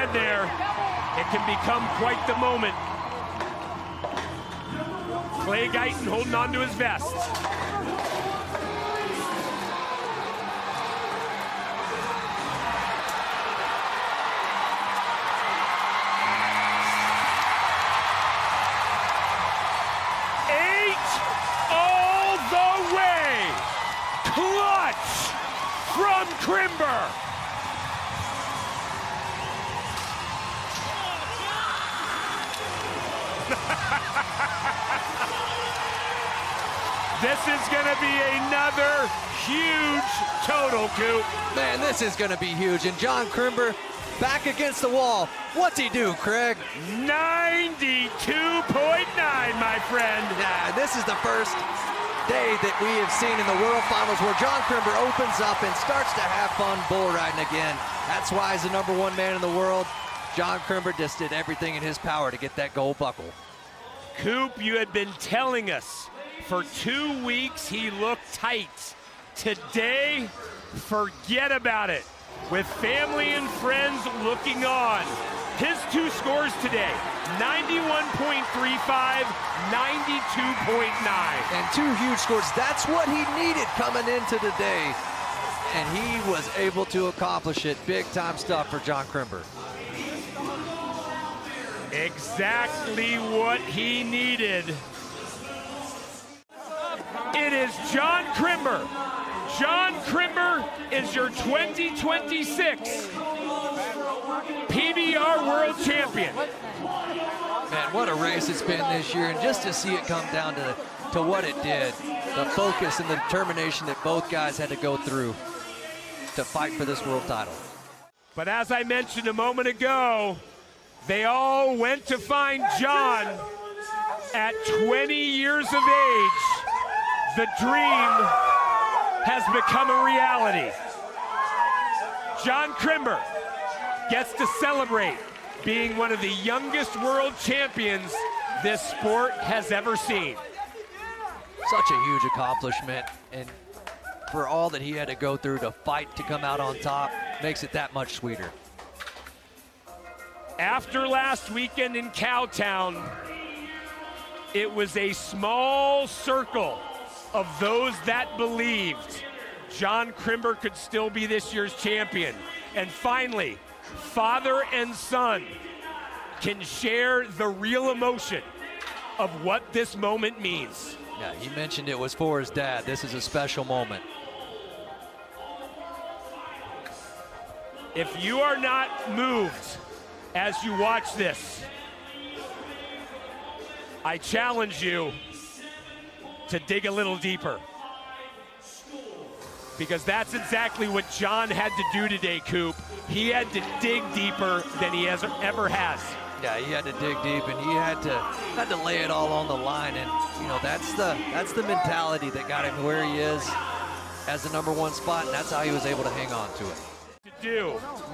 stand there, it can become quite the moment. Clay Guyton holding on to his vest. All the way. Clutch from j.crimber. This is going to be another huge total, Coop. Man, this is going to be huge. And j.crimber back against the wall. What's he do, Craig? 92.9, my friend. Yeah, this is the first day that we have seen in the World Finals where j.crimber opens up and starts to have fun bull riding again. That's why he's the #1 man in the world. j.crimber just did everything in his power to get that gold buckle. Coop, you had been telling us for 2 weeks he looked tight. Today, forget about it. With family and friends looking on. His 2 scores today, 91.35, 92.9. And 2 huge scores. That's what he needed coming into the day. And he was able to accomplish it. Big time stuff for j.crimber. Exactly what he needed. It is j.crimber. j.crimber is your 2026 PBR World Champion. Man, what a race it's been this year, and just to see it come down to what it did, the focus and the determination that both guys had to go through to fight for this world title. But as I mentioned a moment ago, they all went to find John at 20 years of age. The dream has become a reality. j.crimber gets to celebrate being one of the youngest world champions this sport has ever seen. Such a huge accomplishment, and for all that he had to go through to fight to come out on top, makes it that much sweeter. After last weekend in Cowtown, it was a small circle of those that believed j.crimber could still be this year's champion. And finally, father and son can share the real emotion of what this moment means. Yeah, he mentioned it was for his dad. This is a special moment. If you are not moved as you watch this, I challenge you to dig a little deeper. Because that's exactly what John had to do today, Coop. He had to dig deeper than he ever has. Yeah, he had to dig deep, and he had to lay it all on the line. And you know, that's the mentality that got him where he is as the #1 spot, and that's how he was able to hang on to it.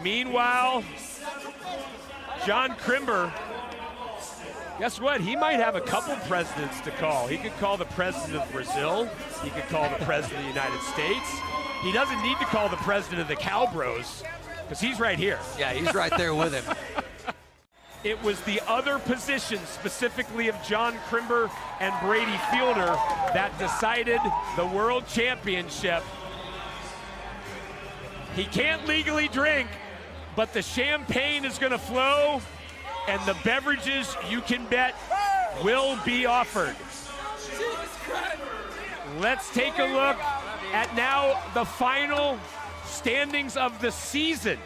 Meanwhile, j.crimber, guess what? He might have a couple presidents to call. He could call the president of Brazil. He could call the president of the United States. He doesn't need to call the president of the Cowbros, because he's right here. Yeah, he's right there with him. It was the other positions, specifically of j.crimber and Brady Fielder, that decided the world championship. He can't legally drink, but the champagne is going to flow, and the beverages, you can bet, will be offered. Let's take a look at now the final standings of the season.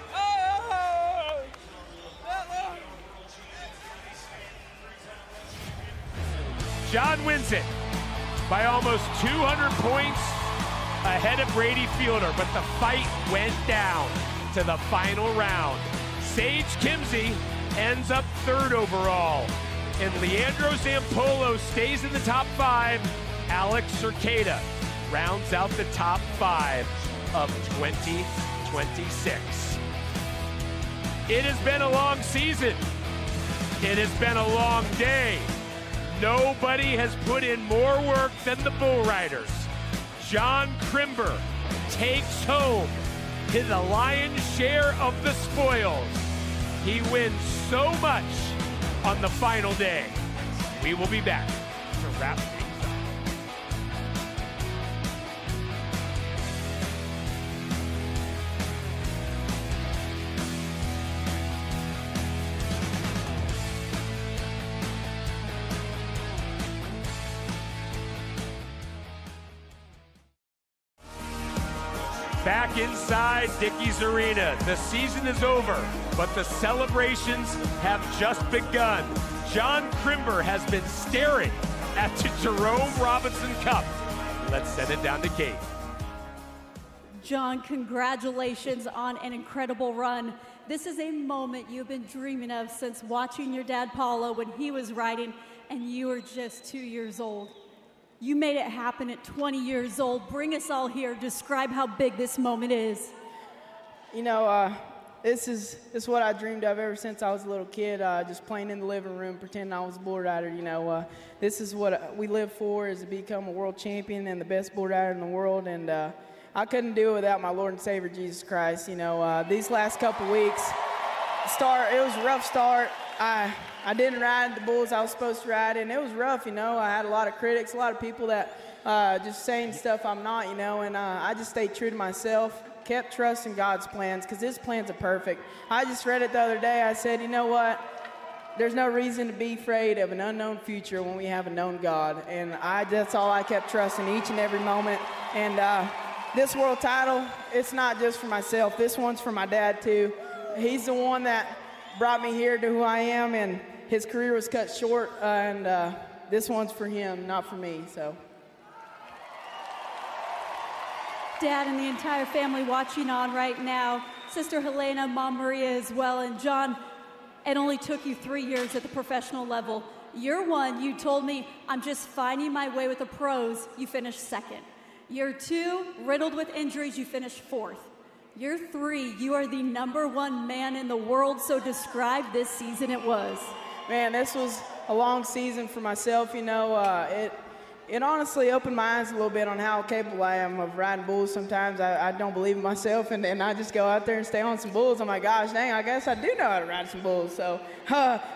John wins it by almost 200 points ahead of Brady Fielder, but the fight went down to the final round. Sage Kimzey ends up 3rd overall, and Leandro Zampolo stays in the top 5. Alex Cercada rounds out the top 5 of 2026. It has been a long season. It has been a long day. Nobody has put in more work than the Bull Riders. j.crimber takes home the lion's share of the spoils. He wins so much on the final day. We will be back to wrap things up. Back inside Dickies Arena. The season is over, but the celebrations have just begun. j.crimber has been staring at the Jerome Robinson Cup. Let's send it down to Kate. John, congratulations on an incredible run. This is a moment you've been dreaming of since watching your dad Paulo when he was riding and you were just 2 years old. You made it happen at 20 years old. Bring us all here. Describe how big this moment is. You know, this is what I dreamed of ever since I was a little kid, just playing in the living room, pretending I was a bull rider. You know, this is what we live for, is to become a world champion and the best bull rider in the world. And I couldn't do it without my Lord and Savior, Jesus Christ. You know, these last couple weeks, it was a rough start. I didn't ride the bulls I was supposed to ride, and it was rough, you know. I had a lot of critics, a lot of people that just saying stuff I'm not, you know, and I just stayed true to myself, kept trusting God's plans, because His plans are perfect. I just read it the other day. I said, you know what? There's no reason to be afraid of an unknown future when we have a known God, and that's all I kept trusting each and every moment. And this world title, it's not just for myself. This one's for my dad, too. He's the one that brought me here to who I am, and his career was cut short, and this one's for him, not for me. So, Dad and the entire family watching on right now, Sister Helena, Mom Maria as well, and John, it only took you 3 years at the professional level. Year one, you told me, I'm just finding my way with the pros. You finished second. Year two, riddled with injuries, you finished fourth. Year three, you are the #1 man in the world, so describe this season it was. Man, this was a long season for myself, you know. It honestly opened my eyes a little bit on how capable I am of riding bulls. Sometimes I don't believe in myself, and I just go out there and stay on some bulls. I'm like, gosh, dang, I guess I do know how to ride some bulls. So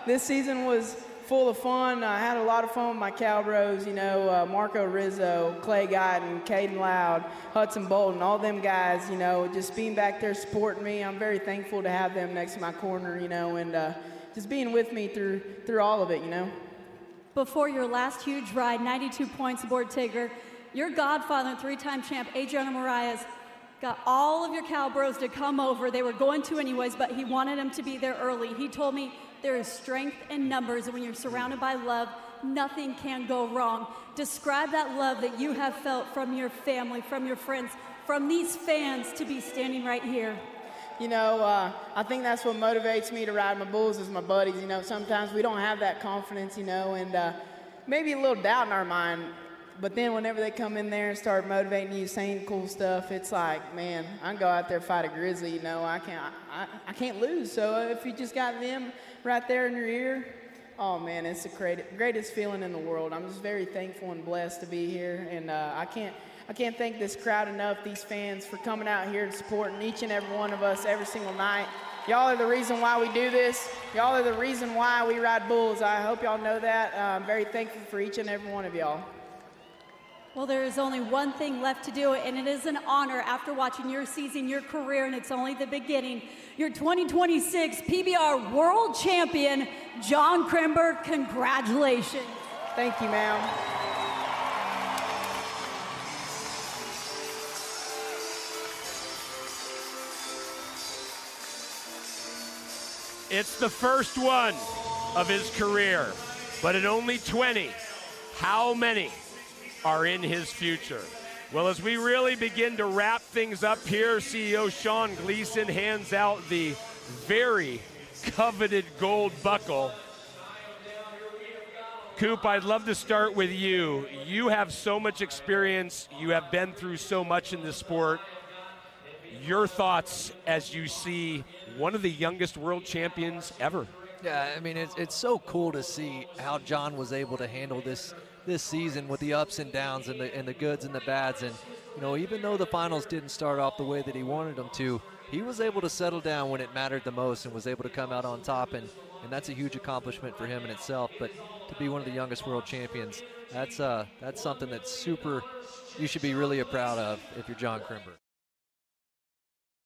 this season was full of fun. I had a lot of fun with my Calbros, you know, Marco Rizzo, Clay Guyton, Caden Loud, Hudson Bolton, all them guys, you know, just being back there supporting me. I'm very thankful to have them next to my corner, you know, and just being with me through all of it, you know. Before your last huge ride, 92 points aboard Tigger, your godfather and three-time champ, Adriano Moraes, got all of your Calbros to come over. They were going to anyways, but he wanted them to be there early. He told me there is strength in numbers, and when you're surrounded by love, nothing can go wrong. Describe that love that you have felt from your family, from your friends, from these fans to be standing right here. You know, I think that's what motivates me to ride my bulls is my buddies. You know, sometimes we don't have that confidence, you know, and maybe a little doubt in our mind. But then whenever they come in there and start motivating you, saying cool stuff, it's like, man, I can go out there and fight a grizzly, you know. I can't lose. So if you just got them right there in your ear, oh, man, it's the greatest feeling in the world. I'm just very thankful and blessed to be here, and I can't thank this crowd enough, these fans, for coming out here and supporting each and every one of us every single night. Y'all are the reason why we do this. Y'all are the reason why we ride bulls. I hope y'all know that. I'm very thankful for each and every one of y'all. Well, there is only one thing left to do, and it is an honor after watching your season, your career, and it's only the beginning. Your 2026 PBR World Champion, j.crimber, congratulations. Thank you, ma'am. It's the first one of his career, but at only 20, how many are in his future? Well, as we really begin to wrap things up here, CEO Sean Gleason hands out the very coveted gold buckle. Coop, I'd love to start with you. You have so much experience. You have been through so much in this sport. Your thoughts as you see one of the youngest world champions ever. Yeah, I mean, it's so cool to see how John was able to handle this season with the ups and downs and the goods and the bads. And, you know, even though the finals didn't start off the way that he wanted them to, he was able to settle down when it mattered the most and was able to come out on top, and that's a huge accomplishment for him in itself. But to be one of the youngest world champions, that's something that's super, you should be really proud of if you're J.crimber.